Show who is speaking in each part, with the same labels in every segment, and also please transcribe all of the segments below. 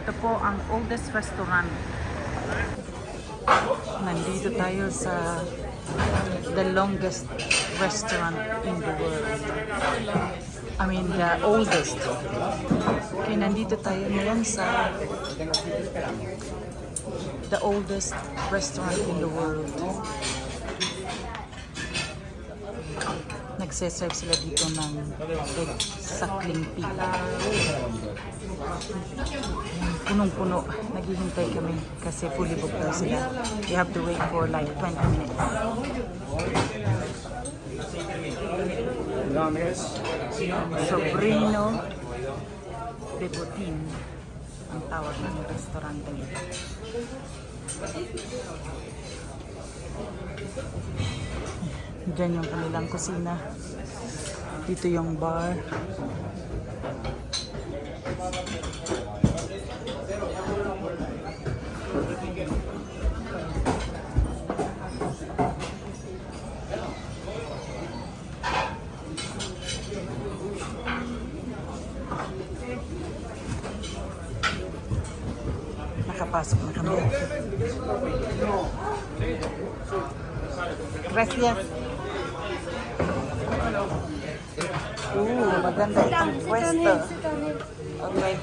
Speaker 1: Ito po ang oldest restaurant. Nandito tayo sa the longest restaurant in the world. I mean, the oldest. Okay, nandito tayo ngayon sa the oldest restaurant in the world. Nagseserve sila dito ng suckling pig. Punong-puno. Naghihintay kami kasi fully booked daw sila. You have to wait for like 20 minutes. Sobrino de Botín ang tawag ng restaurant nito. Diyan yung kanilang kusina. Dito yung bar. Nakapasok na kami. Gracias. Maganda itong pwesto. Okay.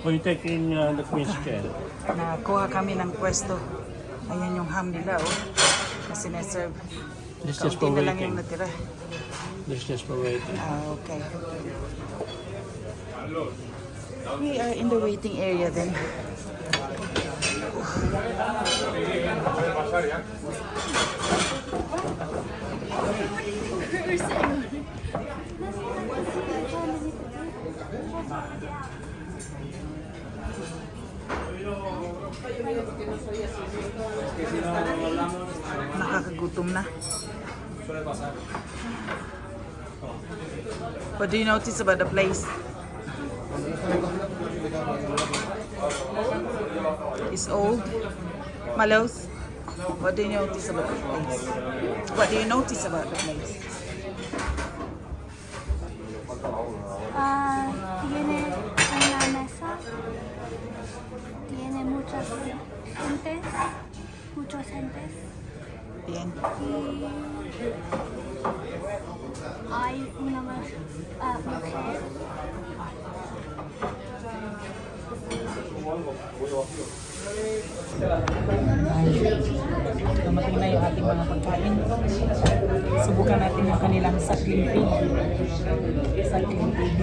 Speaker 2: Will you take in the queen's chair?
Speaker 1: Nakuha kami ng pwesto. Ayan yung ham nila, oh. Kasi na-serve.
Speaker 2: This is
Speaker 1: Kaunti
Speaker 2: for
Speaker 1: na lang yung
Speaker 2: waiting.
Speaker 1: natira.
Speaker 2: This is for waiting.
Speaker 1: Okay. We are in the waiting area then. Nakakagutom na. What do you notice about the place? It's old. Malos, what do you notice about the place? What do you notice about the place?
Speaker 3: Tiene una mesa, tiene muchas gentes,
Speaker 1: Bien.
Speaker 3: y hay una mujer.
Speaker 1: Dumating na yung ating mga pagkain. Subukan natin yung kanilang suckling pig. Suckling pig.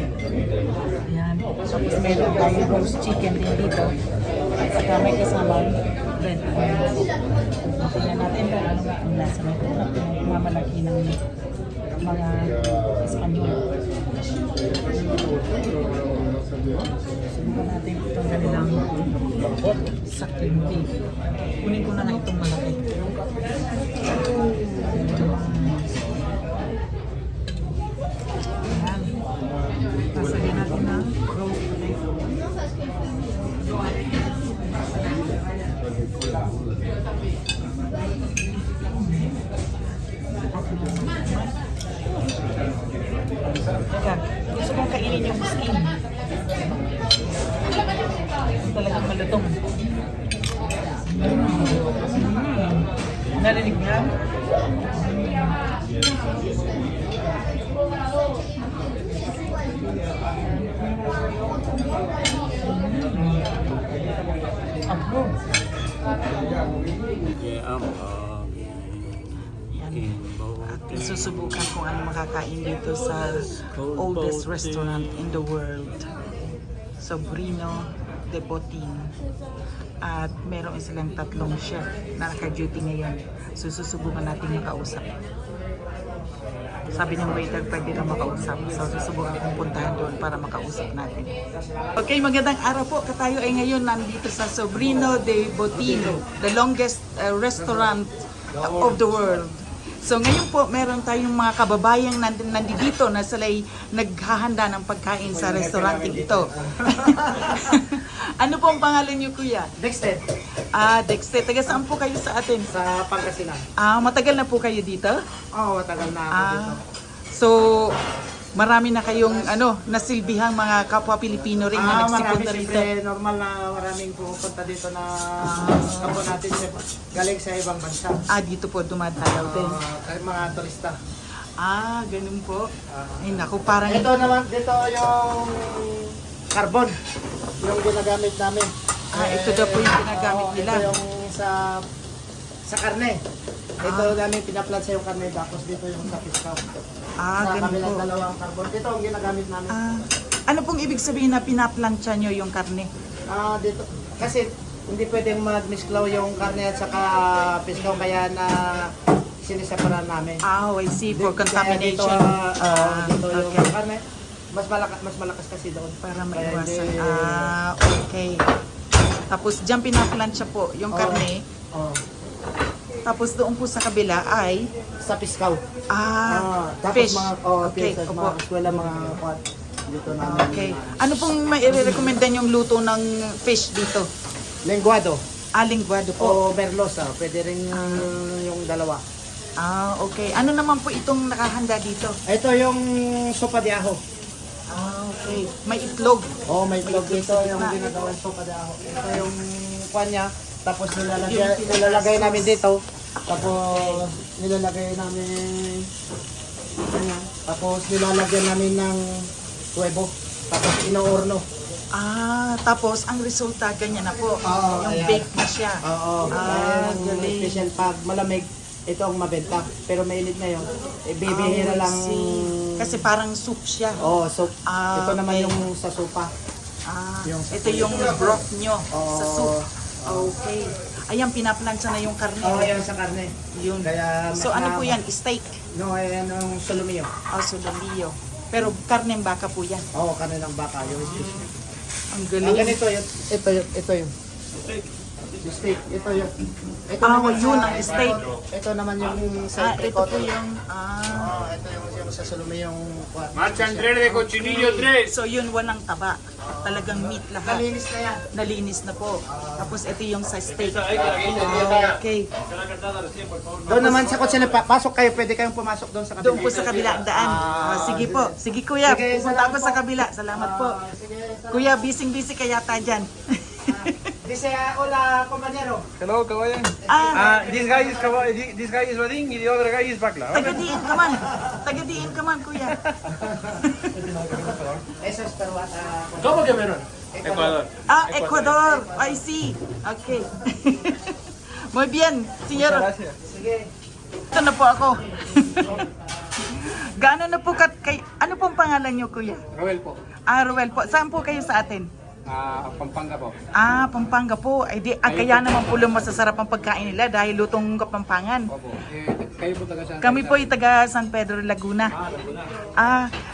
Speaker 1: Ayan. Tapos meron tayong roast chicken din dito. At saka may kasamang bread. Tingnan natin kung ano ang lasa nito. Mamalaki ng mga Espanyol. Subukan natin itong kanilang suckling pig. Kunin ko na lang itong malaki. Ayan. Pasalin natin ng roast beef. Teka, gusto kong kainin yung skin. Talagang malutong. Narinig niya? Approve.
Speaker 2: Yeah,
Speaker 1: At susubukan kung ano makakain dito sa oldest restaurant in the world. Sobrino de Botín. At meron silang tatlong chef na naka-duty ngayon. So susubukan natin makausap. Sabi ng waiter, pwede na makausap. So susubukan kong puntahan doon para makausap natin. Okay, magandang araw po. Katayo ay ngayon nandito sa Sobrino de Botín, the longest restaurant of the world. So ngayon po, meron tayong mga kababayang nandito na sila'y naghahanda ng pagkain sa restaurant ito. Ano po ang pangalan niyo, kuya?
Speaker 4: Dexter,
Speaker 1: Dexter. Taga saan po kayo sa atin?
Speaker 4: sa Pangasinan.
Speaker 1: Matagal na po kayo dito?
Speaker 4: Oo, tagal na ako dito.
Speaker 1: So, marami na kayong nasilbihang mga kapwa Pilipino rin na
Speaker 4: Marami
Speaker 1: nagsipunta rito.
Speaker 4: siyempre, normal na maraming pumupunta dito na kapwa natin galing sa ibang bansa.
Speaker 1: Dito po dumadalaw din.
Speaker 4: Kahit mga turista.
Speaker 1: Ganun po. Ay naku, parang
Speaker 4: Ito naman, dito yung carbon. Yung ginagamit namin.
Speaker 1: ito daw po yung ginagamit nila.
Speaker 4: Ito yung sa karne. Ito namin pinaplant sa yung karne, tapos dito yung sa piskaw. Sa
Speaker 1: Ganun po.
Speaker 4: kabilang dalawang carbon. Ito ang ginagamit namin.
Speaker 1: Ano pong ibig sabihin na pinaplansya nyo yung karne?
Speaker 4: Dito. Kasi hindi pwedeng mag-misklaw yung karne at saka piskaw, kaya na sinisepara namin.
Speaker 1: I see, for
Speaker 4: Dito,
Speaker 1: contamination.
Speaker 4: dito yung
Speaker 1: Okay.
Speaker 4: karne. Mas malakas kasi doon.
Speaker 1: Para
Speaker 4: Kaya
Speaker 1: maiwasan.
Speaker 4: hindi-
Speaker 1: Okay. Tapos dyan pinaplansya po yung karne.
Speaker 4: Oh,
Speaker 1: Tapos doon po sa kabila ay
Speaker 4: sa piskaw. Tapos
Speaker 1: fish.
Speaker 4: mga
Speaker 1: Okay,
Speaker 4: fish,
Speaker 1: opo.
Speaker 4: mga eskwela, mga pot. Dito namin.
Speaker 1: Okay. Ano pong mai-recommenda yung luto ng fish dito?
Speaker 4: Lenguado
Speaker 1: Linguado po.
Speaker 4: o merlosa, pwede rin yung dalawa.
Speaker 1: Okay. Ano naman po itong nakahanda dito?
Speaker 4: Ito yung sopa de ajo.
Speaker 1: Okay. May itlog.
Speaker 4: May itlog dito
Speaker 1: sa
Speaker 4: yung
Speaker 1: gitna.
Speaker 4: ginagawang sopa de ajo. Ito yung kanya, tapos nilalagay namin dito. Tapos nilalagay namin ganyan. Tapos nilalagyan namin ng huwebo. Tapos inoorno.
Speaker 1: Tapos ang resulta ganyan na po. Yung
Speaker 4: ayan.
Speaker 1: bake na siya.
Speaker 4: Galing. Special pag malamig, ito ang mabenta. Pero mainit na yun. Bibihira lang.
Speaker 1: Kasi parang soup siya.
Speaker 4: So ito naman
Speaker 1: okay.
Speaker 4: yung sa sopa. Yung sa
Speaker 1: Ito yung broth nyo sa
Speaker 4: Oo.
Speaker 1: soup. Okay. Ayan, pinaplansya na yung karne.
Speaker 4: Yan sa karne.
Speaker 1: Yun.
Speaker 4: Kaya
Speaker 1: So ano po yan? Steak?
Speaker 4: No, ayan yung solomillo.
Speaker 1: Solomillo. Pero karneng baka po yan.
Speaker 4: Karne ng baka. Yung
Speaker 1: Ang
Speaker 4: Ang
Speaker 1: galing.
Speaker 4: ganito yun. Ito yun. Yung steak. Ito yun. Ito
Speaker 1: Yun ang steak.
Speaker 4: Ito naman yung sa
Speaker 1: Ito po yung...
Speaker 4: ito yung sa solomillo yung
Speaker 2: Marchan 3 de cochinillo 3.
Speaker 1: So yun, walang taba. Talagang meat lahat.
Speaker 4: Nalinis na yan.
Speaker 1: Nalinis na po. Tapos ito yung sa steak. Okay.
Speaker 4: Doon naman sa kotse, pasok kayo. Pwede kayong pumasok doon sa kabila.
Speaker 1: Doon po sa kabila ang daan. Sige po. Sige kuya.
Speaker 4: Sige,
Speaker 1: Pupunta ako
Speaker 4: salamat
Speaker 1: sa
Speaker 4: po.
Speaker 1: kabila. Salamat po.
Speaker 4: Sige.
Speaker 1: Kuya, busy ka yata dyan.
Speaker 4: Dice, hola, compañero.
Speaker 5: Hello, kawayan. This guy is Vading, and the other guy is Bakla.
Speaker 1: Tagadiin ka man. Tagadiin ka man, kuya.
Speaker 4: Eso es peruano.
Speaker 2: ¿Cómo que meron?
Speaker 5: Ecuador.
Speaker 1: Ecuador. I see. Okay. Muy bien, señor.
Speaker 5: Gracias.
Speaker 4: Sige.
Speaker 1: Ito na po ako. Gaano na po ano pong pangalan niyo, kuya?
Speaker 5: Roel po.
Speaker 1: Ruel po. Saan po kayo sa atin?
Speaker 5: Pampanga po.
Speaker 1: Pampanga po. Ay di, kaya naman po masasarap ang pagkain nila dahil lutong Kapampangan.
Speaker 5: Opo. Kayo po taga saan?
Speaker 1: Kami po ay taga San Pedro, Laguna.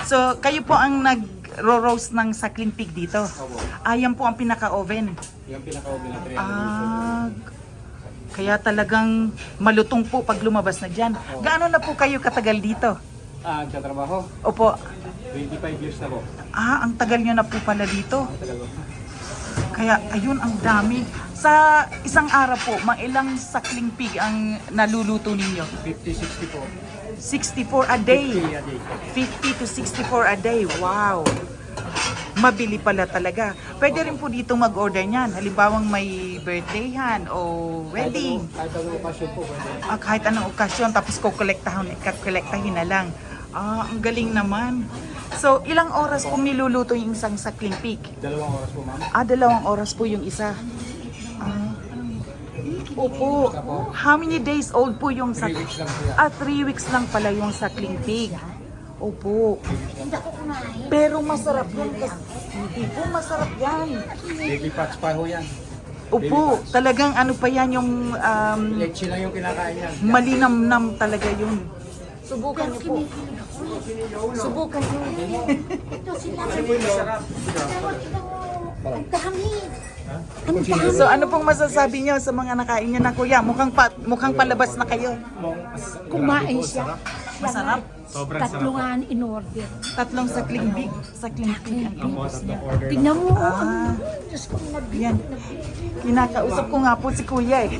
Speaker 1: So kayo po ang nag-roast ng suckling pig dito.
Speaker 5: Opo.
Speaker 1: Yan po ang pinaka-oven.
Speaker 5: Yung pinaka-oven na 300
Speaker 1: Kaya talagang malutong po pag lumabas na dyan. Gaano na po kayo katagal dito?
Speaker 5: Nagtatrabaho.
Speaker 1: Opo.
Speaker 5: 25 years na po.
Speaker 1: Ang tagal nyo na po pala dito.
Speaker 5: Tagal po.
Speaker 1: Kaya ayun, ang dami. Sa isang araw po, ilang suckling pig ang naluluto ninyo?
Speaker 5: 50-60 po.
Speaker 1: 64 a day.
Speaker 5: 50 a day.
Speaker 1: 50 to 64 a day. Wow. Mabili pala talaga. Pwede rin po dito mag-order niyan. Halimbawang may birthdayhan o wedding.
Speaker 5: Kahit anong okasyon po. Pwede.
Speaker 1: Kahit anong okasyon, tapos kukolektahin na lang. Ang galing naman. So, ilang oras pong niluluto yung isang suckling pig?
Speaker 5: 2 oras po, ma'am.
Speaker 1: 2 oras po yung isa. Opo. How many days old po yung
Speaker 5: 3 weeks lang po yan.
Speaker 1: 3 weeks lang pala yung suckling pig. Opo. Pero masarap yan kasi. Hindi po masarap yan.
Speaker 5: Baby pats pa ho yan.
Speaker 1: Opo, talagang ano pa yan yung
Speaker 5: Leche lang yung kinakain yan.
Speaker 1: malinamnam talaga yun. Subukan niyo po. Subukan niyo.
Speaker 3: Ito sila. Ang dami.
Speaker 1: So ano pong masasabi niyo sa mga nakain niyo na kuya? Mukhang palabas na kayo.
Speaker 3: Kumain siya.
Speaker 1: Masarap.
Speaker 3: Tatlungan in order.
Speaker 1: 3 suckling pig ang inubos niya.
Speaker 3: Tingnan mo.
Speaker 1: Diyos ko, yan. Kinakausap ko nga po si kuya eh.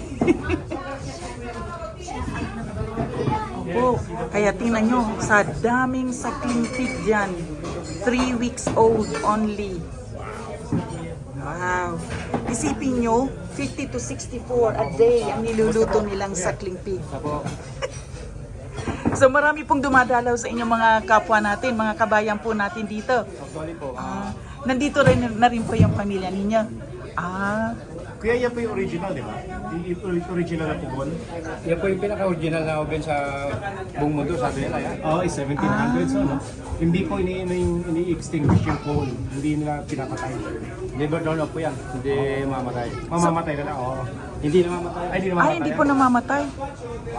Speaker 1: po. Kaya tingnan nyo, sa daming sakling pig dyan. 3 weeks old only. Wow. Isipin nyo, 50 to 64 a day ang niluluto nilang sakling pig. So marami pong dumadalaw sa inyong mga kapwa natin, mga kabayan po natin dito. Nandito rin na rin po yung pamilya ninyo.
Speaker 2: Kuya, yan po yung original, di ba? Yung original na pugon.
Speaker 5: Yan po yung pinaka-original na oven sa buong mundo, sabi nila yan.
Speaker 2: Oo, 1700s, no? Hindi po ini-extinguish yung coal. Hindi nila pinapatay.
Speaker 5: Never turn off po yan, hindi mamatay.
Speaker 2: Mamamatay na lang, oo.
Speaker 5: Hindi na mamatay.
Speaker 2: Ay, hindi naman
Speaker 1: Hindi po namamatay.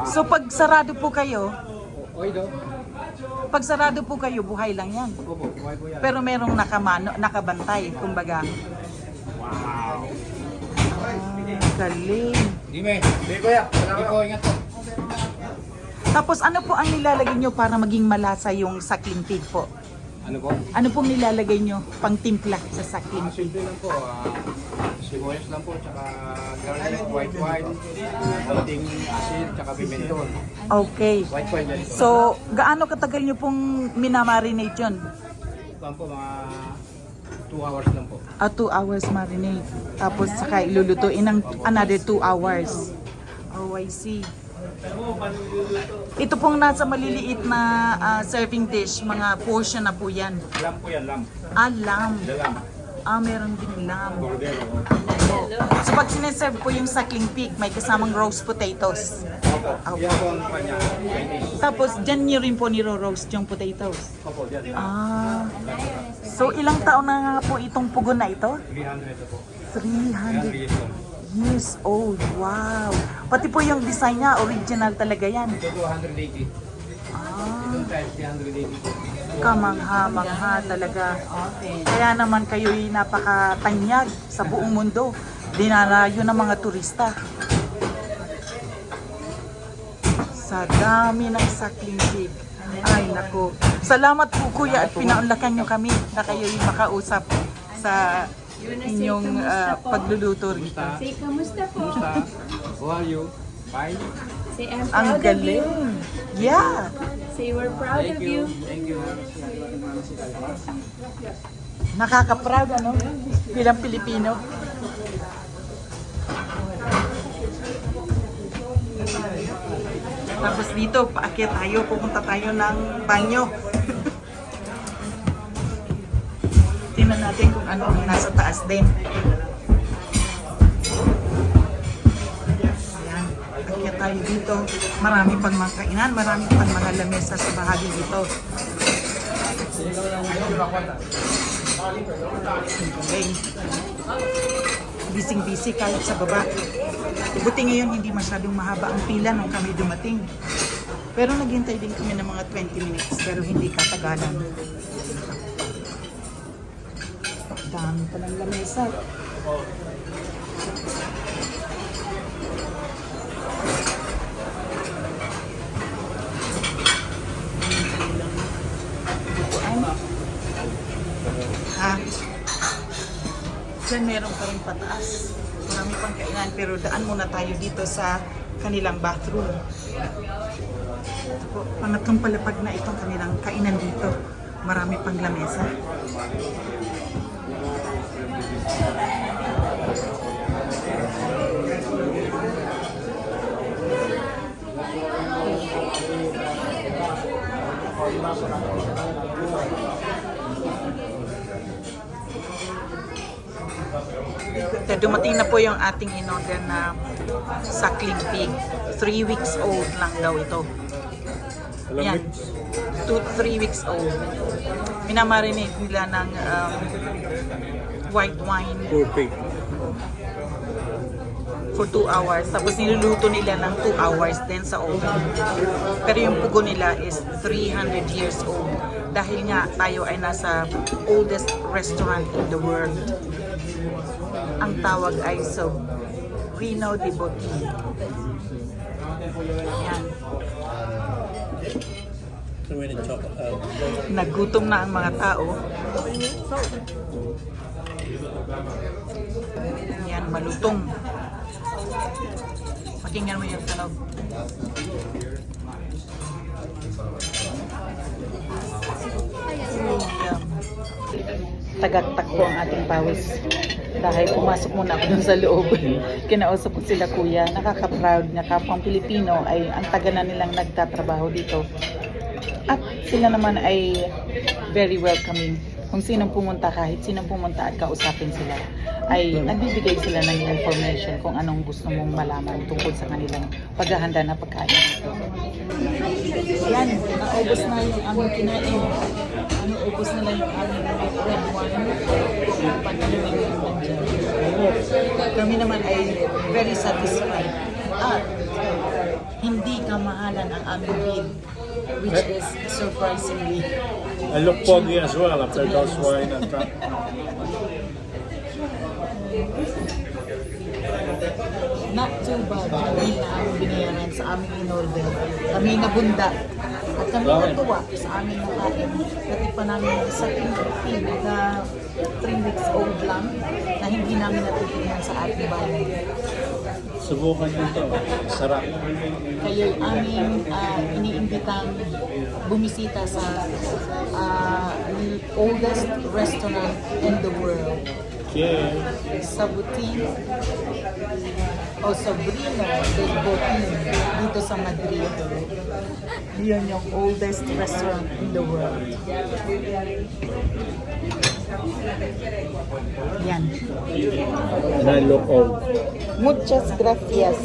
Speaker 1: So pag sarado po kayo,
Speaker 5: Okay daw.
Speaker 1: pag sarado po kayo, buhay lang yan.
Speaker 5: Opo, buhay po yan.
Speaker 1: Pero merong nakabantay, kumbaga. Galing.
Speaker 5: Hindi me. Hindi kuya. Hindi po, ingat po.
Speaker 1: Tapos ano po ang nilalagay nyo para maging malasa yung sakling pig po?
Speaker 5: Ano po?
Speaker 1: Ano pong nilalagay nyo pang timpla sa sakling pig?
Speaker 5: Simple lang po. Sibuyas lang po, tsaka garlic, white wine, konting asin, tsaka pimenton.
Speaker 1: Okay.
Speaker 5: White wine yan.
Speaker 1: So, gaano katagal nyo pong minamarinate yun?
Speaker 5: Ito po, mga 2 hours lang po.
Speaker 1: 2 hours marinate. Tapos saka ilulutuin ng another 2 hours. Oh, I see. Ito pong nasa maliliit na serving dish, mga portion na po yan.
Speaker 5: Lamb po yan, lamb.
Speaker 1: Lamb.
Speaker 5: Lamb.
Speaker 1: Meron ding lamb.
Speaker 5: Cordero.
Speaker 1: So pag sineserve po yung sakling pig, may kasamang roast potatoes.
Speaker 5: Opo. Yan po ang kanya. Chinese.
Speaker 1: Tapos dyan nyo rin po niro-roast yung potatoes.
Speaker 5: Opo, yan.
Speaker 1: So ilang taon na nga po itong pugon na ito?
Speaker 5: 300 po.
Speaker 1: 300
Speaker 5: years old.
Speaker 1: years old. Wow. Pati po yung design niya, original talaga yan.
Speaker 5: Ito po 180. Itong size, 380 po.
Speaker 1: Kamangha-mangha talaga. Kaya naman kayo'y napakatanyag sa buong mundo. Dinarayo ng mga turista. Sa dami ng sakling pig. Ay, nako. Salamat po kuya at pinaunlakan nyo kami na kayo'y makausap sa inyong pagluluto rito.
Speaker 6: Say, kamusta po?
Speaker 5: How are you? Fine?
Speaker 6: Say, I'm
Speaker 1: Ang
Speaker 6: proud of you.
Speaker 1: galing. Yeah.
Speaker 6: Say, we're proud of you.
Speaker 5: Thank you.
Speaker 1: Nakaka-proud ano? Bilang Pilipino. Tapos dito, paakyat tayo, pupunta tayo ng banyo. Tingnan natin kung ano ang nasa taas din. Ayan, paakyat tayo dito. Marami pang mga kainan, marami pang mga lamesa sa bahagi dito. Okay. Bising-busy kahit sa baba. Buti ngayon hindi masyadong mahaba ang pila nung kami dumating. Pero naghintay din kami ng mga 20 minutes pero hindi katagalan. Dami pa ng lamesa. Diyan meron pa rin pataas. Marami pang kainan pero daan muna tayo dito sa kanilang bathroom. Ito po, pangatlong palapag na itong kanilang kainan dito. Marami pang lamesa. Dumating na po yung ating in-order na sakling pig. 3 weeks old lang daw ito. Yan. 2-3 weeks old. Minamarinate nila ng white wine for 2 hours. Tapos niluluto nila ng 2 hours din sa oven. Pero yung pugo nila is 300 years old. Dahil nga tayo ay nasa oldest restaurant in the world. Ang tawag ay Sobrino de Botín. Yan. Nagutom na ang mga tao. Yan, malutong. Pakinggan mo yung tunog. Tagaktak po ang ating pawis. Dahil pumasok muna ako dun sa loob. Kinausap ko sila kuya. Nakaka-proud na kapwang Pilipino ay ang taga na nilang nagtatrabaho dito. At sila naman ay very welcoming. Kung sinong pumunta, kahit sinong pumunta at kausapin sila, ay nagbibigay sila ng information kung anong gusto mong malaman tungkol sa kanilang paghahanda na pagkain dito. Yan, naubos na yung aming kinain. Naubos na lang yung aming red wine. Kami naman ay very satisfied. At hindi kamahalan ang aming bill, which is surprisingly
Speaker 2: I look foggy as well after those wine and truck.
Speaker 1: not too bad yung bill na aming binayaran sa aming in-order. Kami nabunda at kami natuwa sa aming nakain. Dati pa namin sa Philippine na 3 weeks old lang na hindi namin natitignan sa ating bayan.
Speaker 2: Subukan nyo ito. Sarap.
Speaker 1: Kayo'y aming iniimbitang bumisita sa oldest restaurant in the world.
Speaker 2: Okay.
Speaker 1: Sa Butin o Sabrina del Botin dito sa Madrid. Yun yung oldest restaurant in the world. Yan.
Speaker 2: And I look old.
Speaker 1: Muchas gracias.